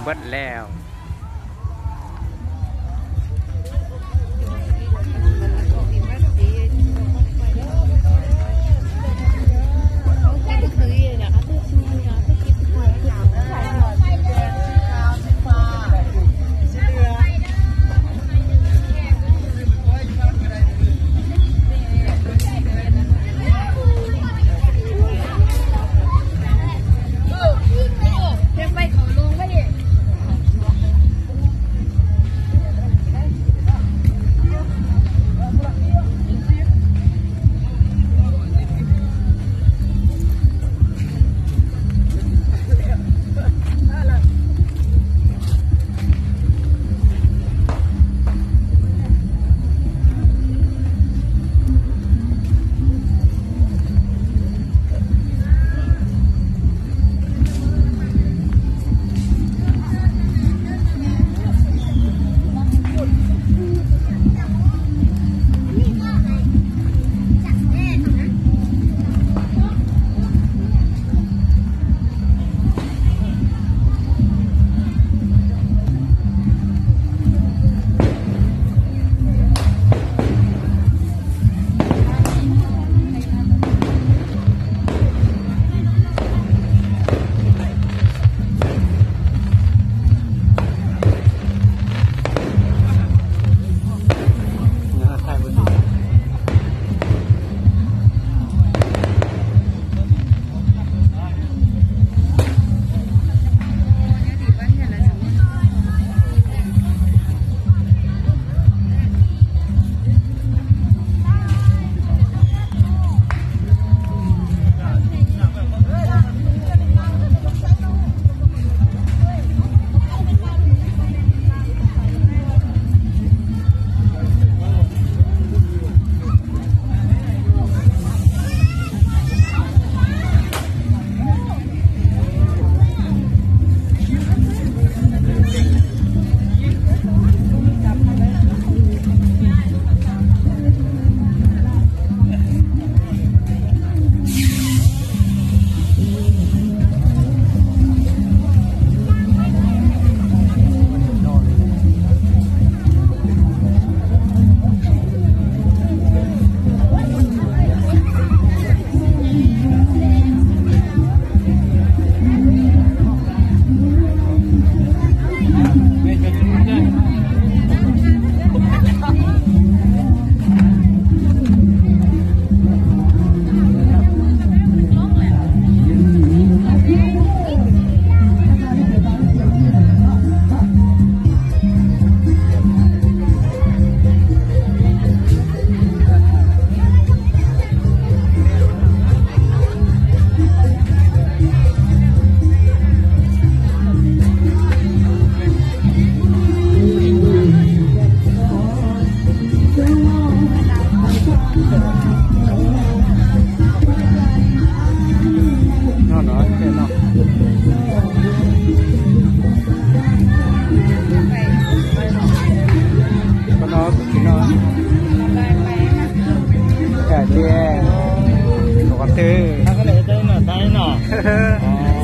เบิดแล้ว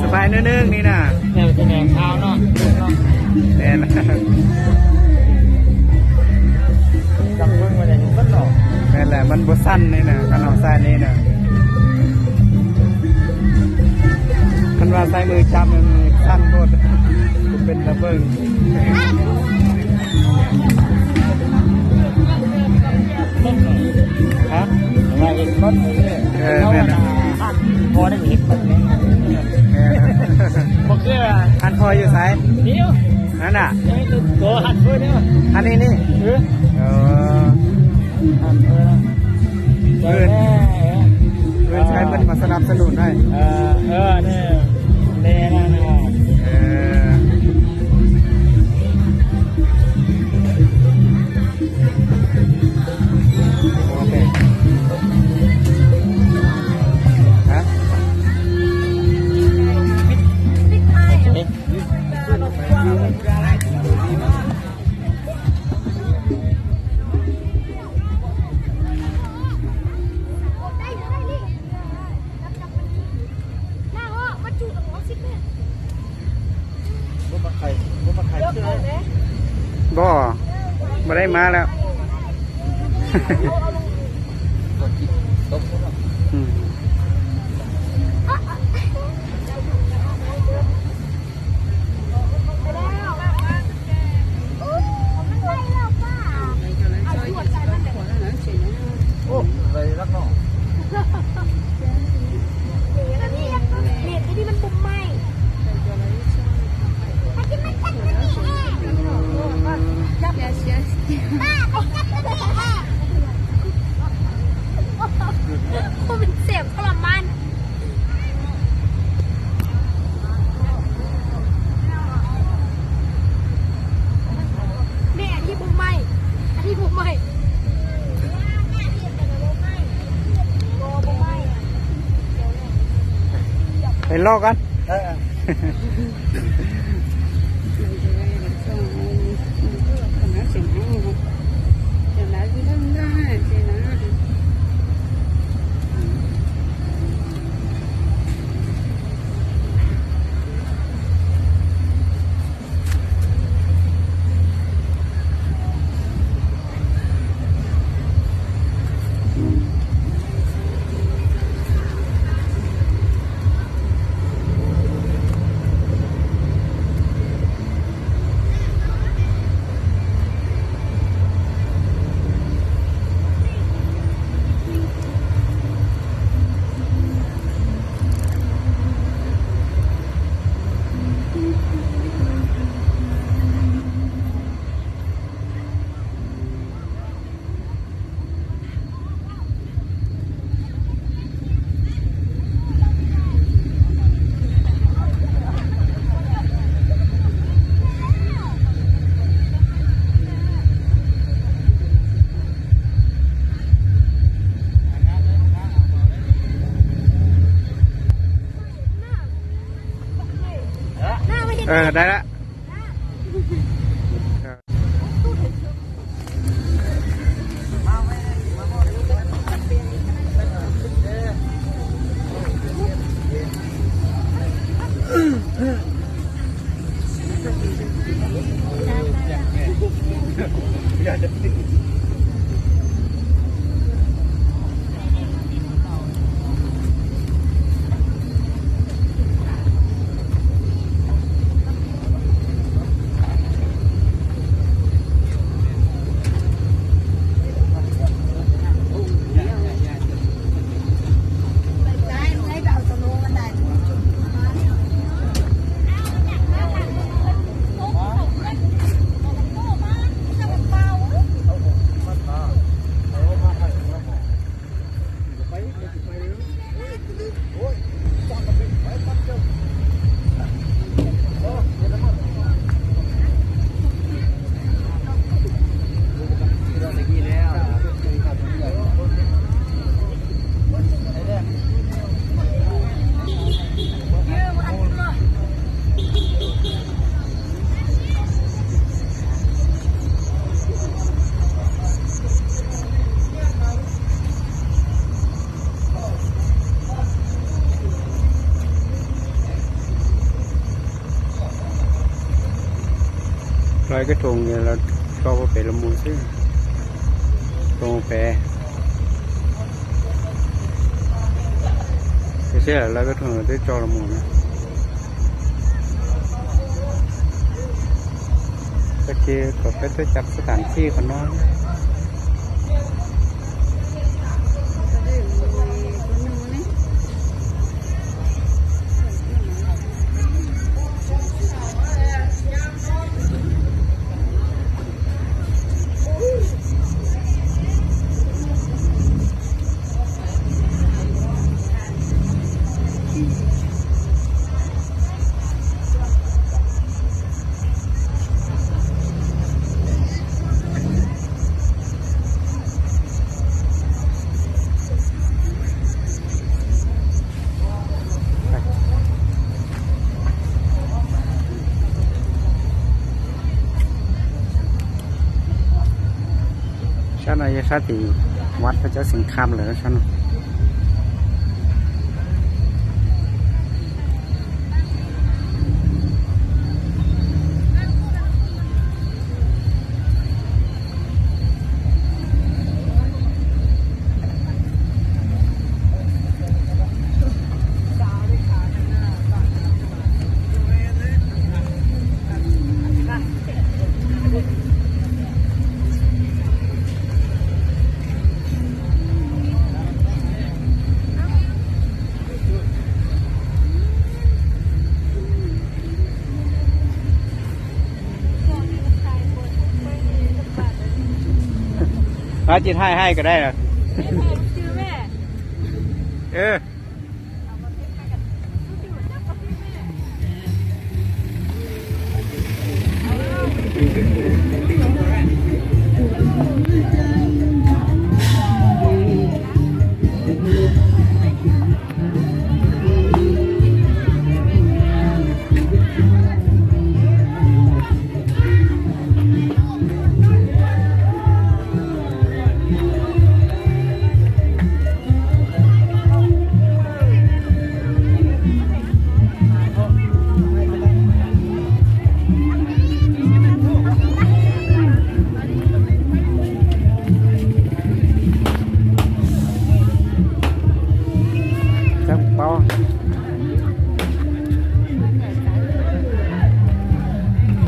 สบายเนื้อๆนี่นะแนวจะแนวเท้าเนาะแน่นะจับเบิ้งมาเลยมันหนอแน่แหละมันบสั้นนี่นะกันเอาใส่นี่นะมันว่าใส่มือจับมันสั้นโคตรเป็นตะเบิ้งฮะมาเห็นรถแม่นะพอได้เห็นแบบนี้บอกเชื่ออันพออยู่ไสนี่นั่นน่ะตัวหัดเพื่อนเนี่ยอันนี้นี่หัดเพื่อนเพื่อนใช้มันมาสนับสนุนให้เนี่ยนะโอเคฮะ บ่ได้มาแล้ว อืม โอ้เลยรักน้อง มันเสียบทรมานเนี่ยที่บุกไหมที่บุกไหมไปลอกกัน ได้ละลอยกระทงเนี่ยเราก็ไปละมุนซิตรงแพไม่ใช่ลอยกระทงเราได้จอละมุนนะก็เจอก็ไปจับสถานที่คนน้อยฉันอายุชาติวัดพระเจ้าสิงห์คำเลยฉัน เขาจิตให้ก็ได้นะ ชื่อแม่ เออ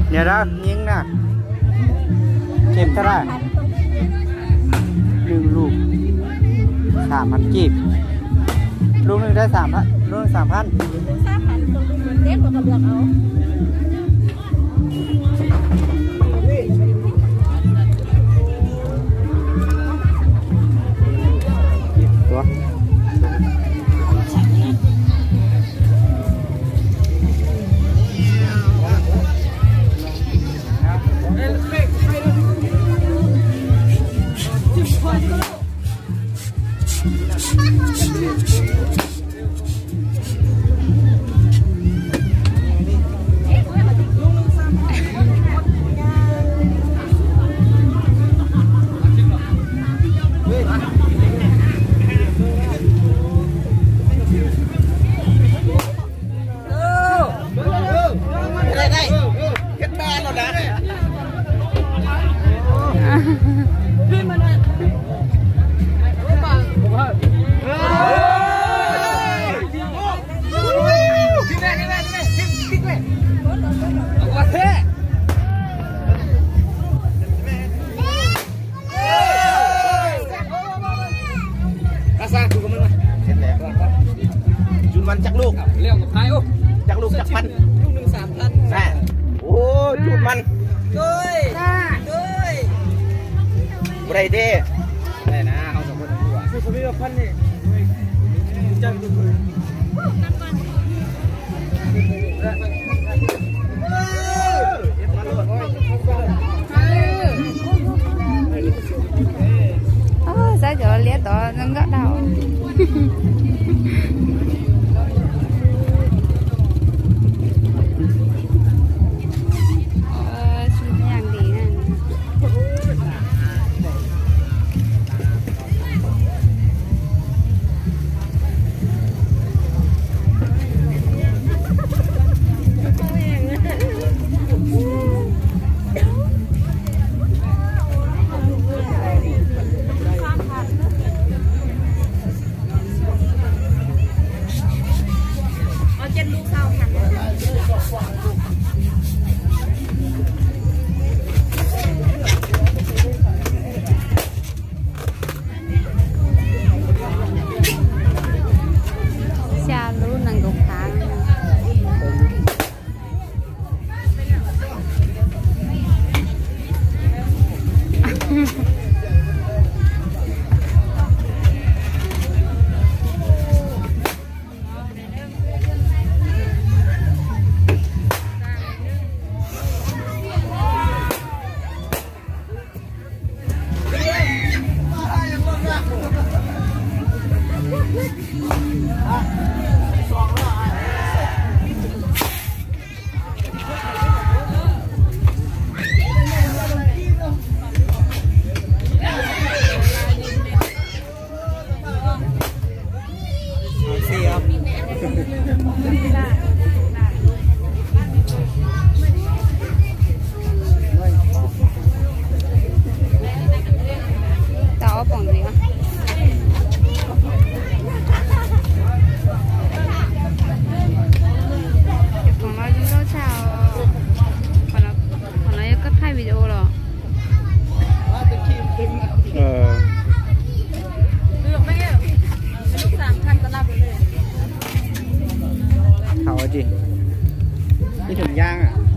เนี่ยนะยิงนะเข็มเท่าไร1 ลูก 3,000 กีบลูกหนึ่งได้3,000ลูก3,000เด็กกว่ากับเลือกเอาตัวจุดมันจักลูกเลี้ยงกับใครโอ้จักลูกจักพันลูกหนึ่ง3,000แม่โอ้จุดมันด้วยไรเด้ได้นะเขาสมบูรณ์ทั้งตัวคือเขาไม่ว่าพันนี่จังsao giờ lẽ tỏ nó gắt đầu Thảo gì? Cái thùng giang à?